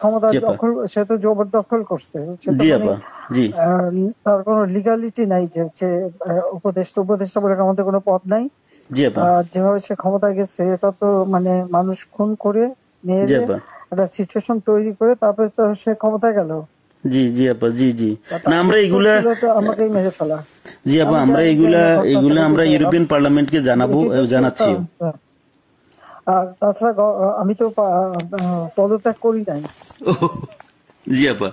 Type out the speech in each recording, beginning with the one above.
ক্ষমতা জি আপা। দখল, সে তো জবরদখল করছে, সে তো জি মানে আপা। জি। তার কোনো লিগালিটি নাই যে হচ্ছে উপদেষ্টা বলে আমাদের কোনো পদ নাই। জি আপা। যেভাবে সে ক্ষমতায় গেছে এটা তো মানে মানুষ খুন করে জি মেরে আপা। একটা সিচুয়েশন তৈরি করে তারপরে তো সে ক্ষমতায় গেল। জি জি আপা। জি জি। না তার আমরা উত্তর এগুলা, ছিল তো আমাকেই মেরে ফেলা। জি আপা, আমি আমরা জানি এগুলা না ঘটনাটা এগুলা আমরা বুঝে ইউরোপিয়ান পার্লামেন্টকে জানাবো, যেটা জানাচ্ছিও। আর তাছাড়া আমি তো পদত্যাগ করি নাই। জি আপা।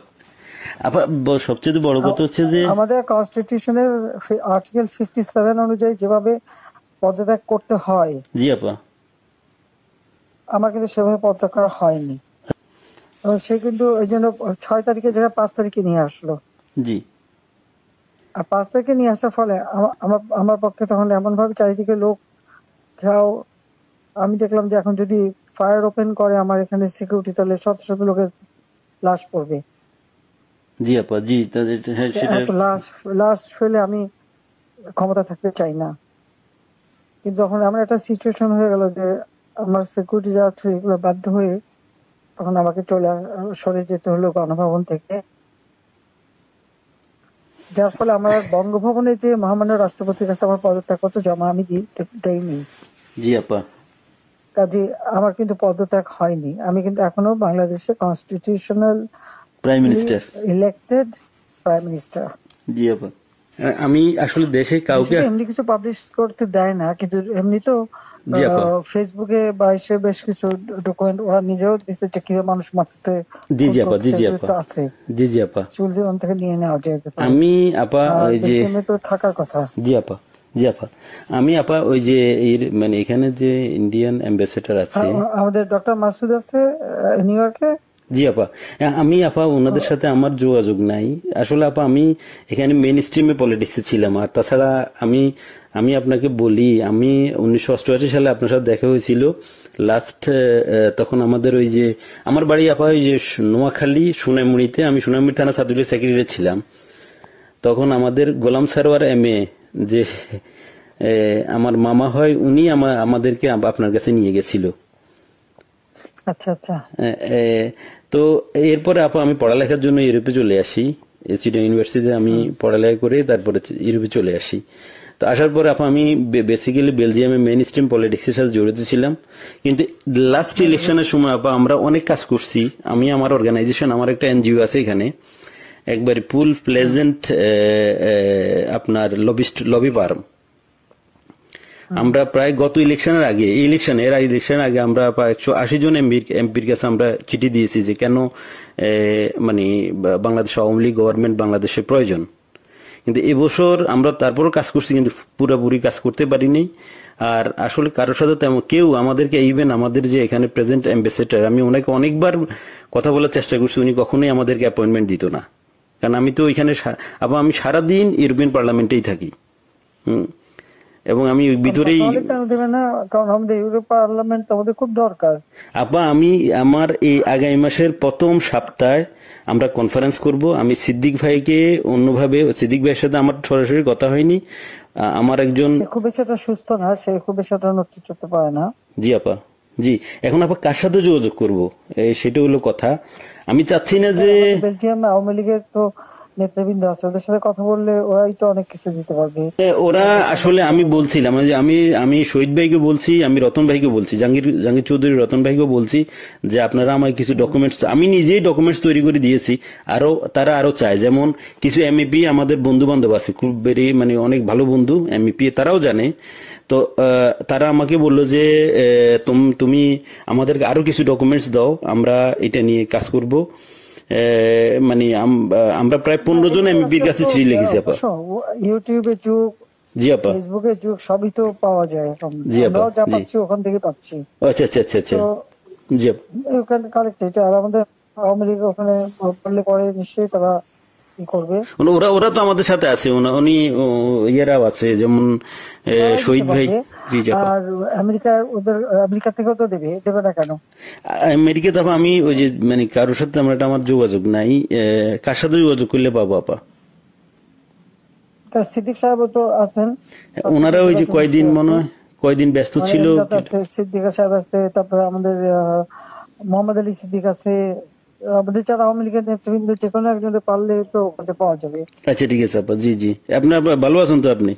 আপা সবচেয়ে বড় কথা হচ্ছে যে, আমাদের কনস্টিটিউশনের আর্টিকেল 57 অনুযায়ী যেভাবে পদত্যাগ করতে হয় জি আপা। আমার কিন্তু সেভাবে পদত্যাগ করা হয়নি, এবং সে কিন্তু ওই জন্য 6 তারিখের জায়গায় 5 তারিখে নিয়ে আসলো। জি। আর 5 তারিখে নিয়ে আসার ফলে আমার আমার পক্ষে তখন এমন ভাবে চারিদিকে লোক ঘেরাও, আমি দেখলাম যে এখন যদি ফায়ার ওপেন করে আমার এখানে সিকিউরিটি, তাহলে শত শত লোকের লাশ পড়বে। জি আপা। জি তাদের, হ্যাঁ সেটা। এত লাশ লাশ ফেলে আমি ক্ষমতা থাকতে চাই না। কিন্তু যখন আমার একটা সিচুয়েশন হয়ে গেল যে আমার সিকিউরিটি যাওয়া ছিল, এগুলো বাধ্য হয়ে তখন আমাকে সরে যেতে হলো গণভবন থেকে। যার ফলে আমার বঙ্গভবনে যে মহামান্য রাষ্ট্রপতির কাছে আমার পদত্যাগপত্র জমা আমি দেইনি। জি আপা। কাজে আমার কিন্তু পদত্যাগ হয়নি, আমি কিন্তু এখনো বাংলাদেশের constitutional prime minister. Elected prime minister. জি আপা। আমি আসলে দেশে কাউকে। এমনি কিছু পাবলিশ করতে দেয় না, কিন্তু এমনি তো জি আপা। ফেসবুকে বা এসে বেশ কিছু ডকুমেন্ট ওরা নিজেও দিচ্ছে যে কিভাবে মানুষ মারতেছে, জি খুন জি আপা। জি করতেছে, জি এগুলো আপা। তো আছে, জি জি আপা। চুল জীবন থেকে নিয়ে নেওয়া যেতে পারে। আমি আপা আর ওই যে, বেলজিয়ামে তো থাকার কথা। জি আপা। জি আপা। আমি আপা ওই যে এর মানে এখানে যে ইন্ডিয়ান অ্যাম্বাসেডর আছে। আমাদের ডক্টর মাসুদ আছে নিউ ইয়র্কে। জি আপা। আমি আপা ওনাদের সাথে আমার যোগাযোগ নাই আসলে আপা। আমি এখানে মেইন স্ট্রিমে পলিটিক্সে ছিলাম। আর তাছাড়া আমি আমি আপনাকে বলি, আমি 1988 সালে আপনার সাথে দেখা হয়েছিল লাস্ট। তখন আমাদের ওই যে আমার বাড়ি আপা ওই যে নোয়াখালী সোনাইমুড়িতে, আমি সোনাইমুড়ি থানা ছাত্রলীগের সেক্রেটারি ছিলাম। তখন আমাদের গোলাম সারোয়ার এমএ যে আমার মামা হয়, উনি আমাদেরকে আপনার কাছে নিয়ে গেছিল। আচ্ছা আচ্ছা। তো এরপরে আপা আমি পড়ালেখার জন্য ইউরোপে চলে আসি। চিটাগং ইউনিভার্সিটিতে আমি পড়ালেখা করে তারপরে ইউরোপে চলে আসি। তো আসার পরে আপা আমি বেসিক্যালি বেলজিয়ামে মেইন স্ট্রিম পলিটিক্সের সাথে জড়িত ছিলাম। কিন্তু লাস্ট ইলেকশনের সময় আপা আমরা অনেক কাজ করছি। আমি আমার অর্গানাইজেশন, আমার একটা এনজিও আছে এখানে, একবারে ফুল প্লেজেন্ট আপনার লবি ফার্ম। আমরা প্রায় গত ইলেকশনের আগে, এর ইলেকশনের আগে আমরা প্রায় 180 জন এমপির কাছে আমরা চিঠি দিয়েছি যে কেন মানে বাংলাদেশ আওয়ামী লীগ গভর্নমেন্ট বাংলাদেশের প্রয়োজন। কিন্তু এবছর আমরা তারপরও কাজ করছি, কিন্তু পুরোপুরি কাজ করতে পারিনি। আর আসলে কারোর সাথে তেমন কেউ আমাদেরকে, ইভেন আমাদের যে এখানে প্রেজেন্ট অ্যাম্বাসেডর, আমি ওনাকে অনেকবার কথা বলার চেষ্টা করছি, উনি কখনোই আমাদেরকে অ্যাপয়েন্টমেন্ট দিত না। কারণ আমি তো ওইখানে আবার আমি সারাদিন ইউরোপিয়ান পার্লামেন্টেই থাকি। এবং আমি ভিতরেই। দেবে না, কারণ আমাদের ইউরোপ পার্লামেন্ট আমাদের খুব দরকার। আপা আমি আমার এই আগামী মাসের প্রথম সপ্তাহে আমরা কনফারেন্স করব। আমি সিদ্দিক ভাইকে অন্যভাবে, সিদ্দিক ভাইয়ের সাথে আমার সরাসরি কথা হয়নি। আমার একজন, সে খুব বেশি একটা সুস্থ না, সে খুব বেশি একটা নড়তে চড়তে পারে না। জি আপা। জি। এখন আপা কার সাথে যোগাযোগ করব সেটা হলো কথা। আমি চাচ্ছি না যে, বেলজিয়াম আওয়ামী লীগের তো নেতৃবৃন্দ আছে, ওদের সাথে কথা বললে ওরাই তো অনেক কিছু দিতে পারবে। ওরা আসলে, আমি বলছিলাম যে আমি শহীদ ভাইকে বলছি, আমি রতন ভাইকে বলছি, জাহাঙ্গীর চৌধুরী রতন ভাইকে বলছি যে আপনারা আমায় কিছু ডকুমেন্টস, আমি নিজেই ডকুমেন্টস তৈরি করে দিয়েছি। তারা আরো চায়, যেমন কিছু এমইপি আমাদের বন্ধু বান্ধব আছে, খুব মানে অনেক ভালো বন্ধু এমইপি, তারাও জানে। তো তারা আমাকে বললো যে তুমি আমাদেরকে আরো কিছু ডকুমেন্টস দাও, আমরা এটা নিয়ে কাজ করব। মানে আমরা প্রায় 15 জন এমপির কাছে চিঠি লিখেছি আপা। ইউটিউবের যুগ, জি আপা। ফেসবুকের যুগ, সবই তো পাওয়া যায় এখন। জি আপা। আমরাও যা জি। পাচ্ছি ওখান থেকে পাচ্ছি। আচ্ছা আচ্ছা আচ্ছা আচ্ছা। জি আপা। কালেক্টেড। আর আমাদের আওয়ামী লীগ ওখানে করলে পরে নিশ্চয়ই তারা কি করবে। ওরা তো আমাদের সাথে আছে, উনি ইয়েরাও আছে, যেমন শহীদ ভাই। জি জি আপা। আর আমেরিকা থেকেও তো দেবে না কেন? আমেরিকাতে আপা আমি ওই যে মানে কারোর সাথে আমার যোগাযোগ নাই। কার সাথে যোগাযোগ করলে পাবো আপা? সিদ্দিক সাহেব তো আছেন, ওনারা ওই যে কয়দিন ব্যস্ত ছিল। সিদ্দিক সাহেব আছে, তারপরে আমাদের মোহাম্মদ আলী সিদ্দিক আছে, আমাদের যারা আওয়ামী লীগের নেতৃবৃন্দ যে কোনো একজনের পারলে তো ওখানে পাওয়া যাবে। আচ্ছা ঠিক আছে আপা, জি জি, আপনার ভালো আছেন তো আপনি?